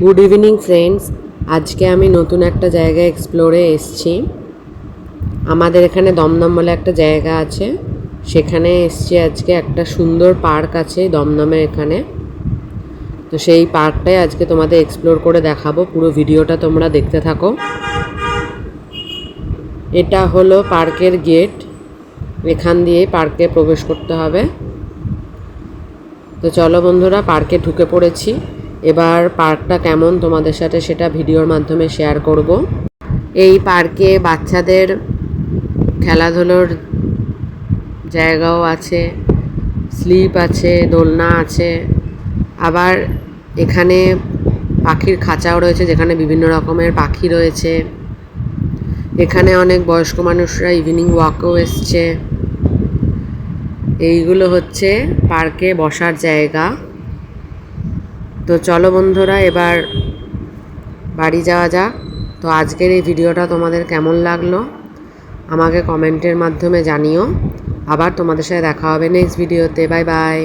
Good evening friends, আজকে আমি নতুন একটা জায়গায় এক্সপ্লোরে এসেছি। আমাদের এখানে দমদম বলে একটা জায়গা আছে, সেখানে এসেছি আজকে। একটা সুন্দর পার্ক আছে দমদমের এখানে, তো সেই পার্কটাই আজকে তোমাদের এক্সপ্লোর করে দেখাবো। পুরো ভিডিওটা তোমরা দেখতে থাকো। এটা হলো পার্কের গেট, এখান দিয়েই পার্কে প্রবেশ করতে হবে। তো চলো বন্ধুরা, পার্কে ঢুকে পড়েছি। এবার পার্কটা কেমন তোমাদের সাথে সেটা ভিডিওর মাধ্যমে শেয়ার করব। এই পার্কে বাচ্চাদের খেলাধুলোর জায়গাও আছে, স্লিপ আছে, দোলনা আছে, আবার এখানে পাখির খাঁচাও রয়েছে যেখানে বিভিন্ন রকমের পাখি রয়েছে। এখানে অনেক বয়স্ক মানুষরা ইভিনিং ওয়াকও এসছে। এইগুলো হচ্ছে পার্কে বসার জায়গা। তো চলো বন্ধুরা, এবার বাড়ি যাওয়া যাক। তো আজকের এই ভিডিওটা তোমাদের কেমন লাগলো আমাকে কমেন্টের মাধ্যমে জানিও। আবার তোমাদের সাথে দেখা হবে নেক্সট ভিডিওতে। Bye bye.